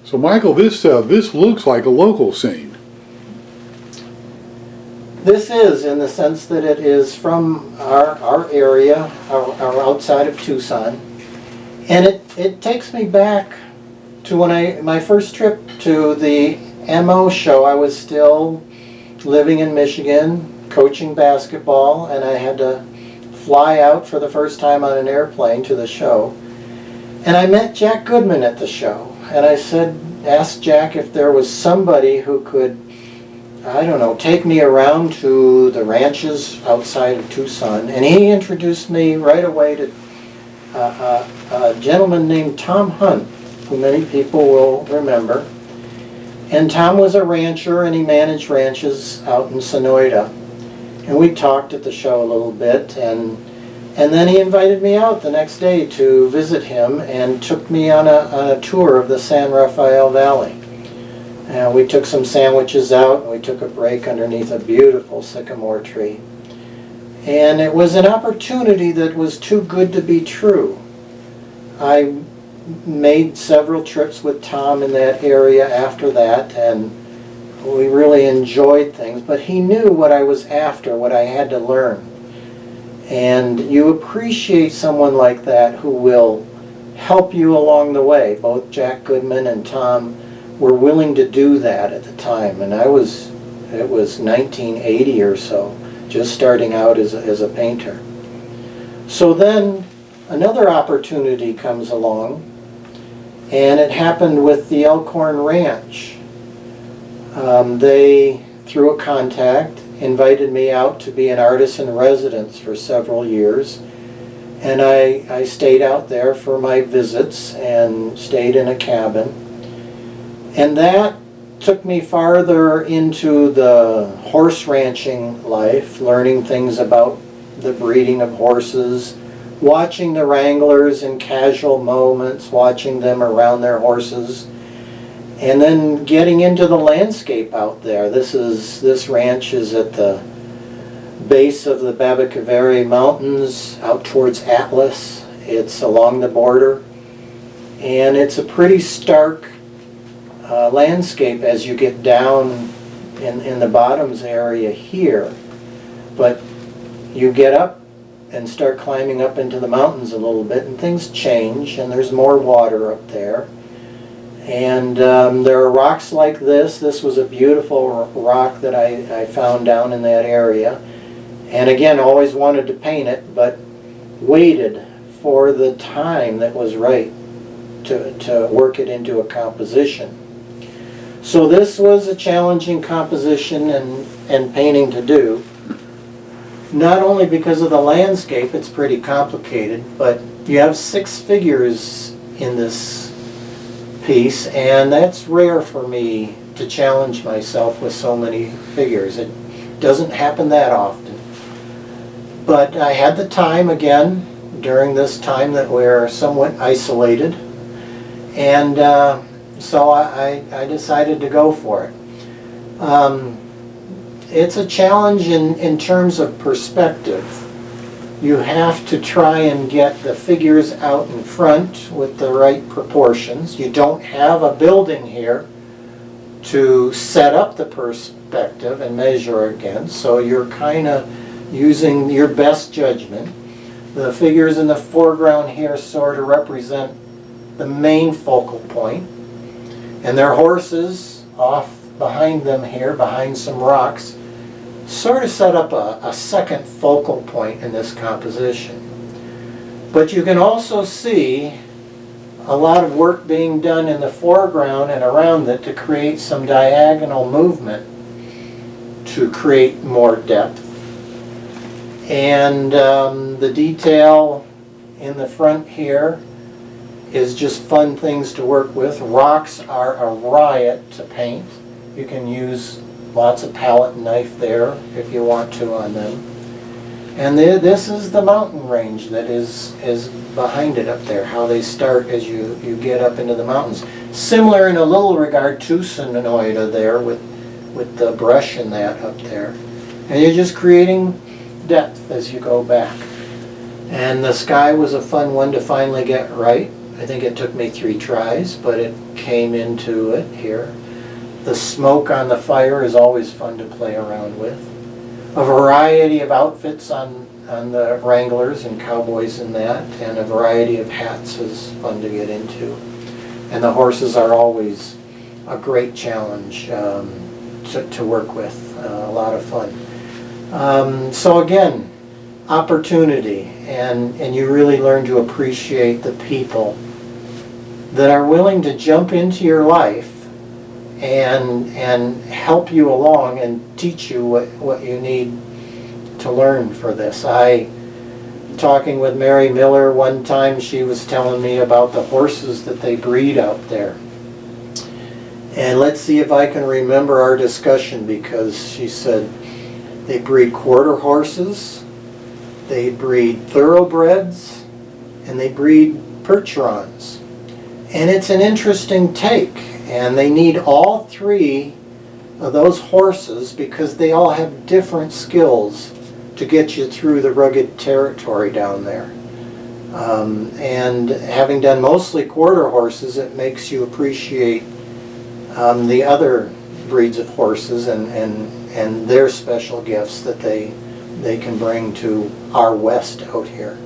So Michael, this looks like a local scene. This is, in the sense that it is from our area, our outside of Tucson. And it takes me back to when my first trip to the MO show. I was still living in Michigan, coaching basketball, and I had to fly out for the first time on an airplane to the show. And I met Jack Goodman at the show. And I asked Jack if there was somebody who could, I don't know, take me around to the ranches outside of Tucson. And he introduced me right away to a gentleman named Tom Hunt, who many people will remember. And Tom was a rancher, and he managed ranches out in Sonoyta. And we talked at the show a little bit, and then he invited me out the next day to visit him and took me on a tour of the San Rafael Valley. And we took some sandwiches out, and we took a break underneath a beautiful sycamore tree. And it was an opportunity that was too good to be true. I made several trips with Tom in that area after that, and we really enjoyed things, but he knew what I was after, what I had to learn. And you appreciate someone like that who will help you along the way. Both Jack Goodman and Tom were willing to do that at the time, and it was 1980 or so, just starting out as a painter. So then another opportunity comes along, and it happened with the Elkhorn Ranch. They, through a contact, invited me out to be an artist in residence for several years. And I stayed out there for my visits and stayed in a cabin. And that took me farther into the horse ranching life, learning things about the breeding of horses, watching the wranglers in casual moments, watching them around their horses, and then getting into the landscape out there. This ranch is at the base of the Babacaveri Mountains out towards Atlas. It's along the border, and it's a pretty stark landscape as you get down in the bottoms area here, but you get up and start climbing up into the mountains a little bit, and things change, and there's more water up there. And there are rocks like this. This was a beautiful rock that I found down in that area. And again, always wanted to paint it, but waited for the time that was right to work it into a composition. So this was a challenging composition and painting to do. Not only because of the landscape, it's pretty complicated, but you have 6 figures in this piece, and that's rare for me to challenge myself with so many figures. It doesn't happen that often. But I had the time again during this time that we're somewhat isolated, and so I decided to go for it. It's a challenge in terms of perspective. You have to try and get the figures out in front with the right proportions. You don't have a building here to set up the perspective and measure against, so you're kind of using your best judgment. The figures in the foreground here sort of represent the main focal point, and their horses off behind them here, behind some rocks, sort of set up a second focal point in this composition. But you can also see a lot of work being done in the foreground and around it to create some diagonal movement to create more depth. And the detail in the front here is just fun things to work with. Rocks are a riot to paint. You can use lots of palette and knife there if you want to on them. And this is the mountain range that is behind it up there, how they start as you get up into the mountains. Similar in a little regard to Sonoyta there with the brush in that up there. And you're just creating depth as you go back. And the sky was a fun one to finally get right. I think it took me 3 tries, but it came into it here. The smoke on the fire is always fun to play around with. A variety of outfits on the Wranglers and Cowboys in that, and a variety of hats is fun to get into. And the horses are always a great challenge to work with, a lot of fun. So again, opportunity, and you really learn to appreciate the people that are willing to jump into your life and help you along and teach you what you need to learn for this. Talking with Mary Miller one time, she was telling me about the horses that they breed out there. And let's see if I can remember our discussion, because she said they breed quarter horses, they breed thoroughbreds, and they breed percherons. And it's an interesting take, and they need all 3 of those horses because they all have different skills to get you through the rugged territory down there. And having done mostly quarter horses, it makes you appreciate the other breeds of horses and their special gifts that they can bring to our West out here.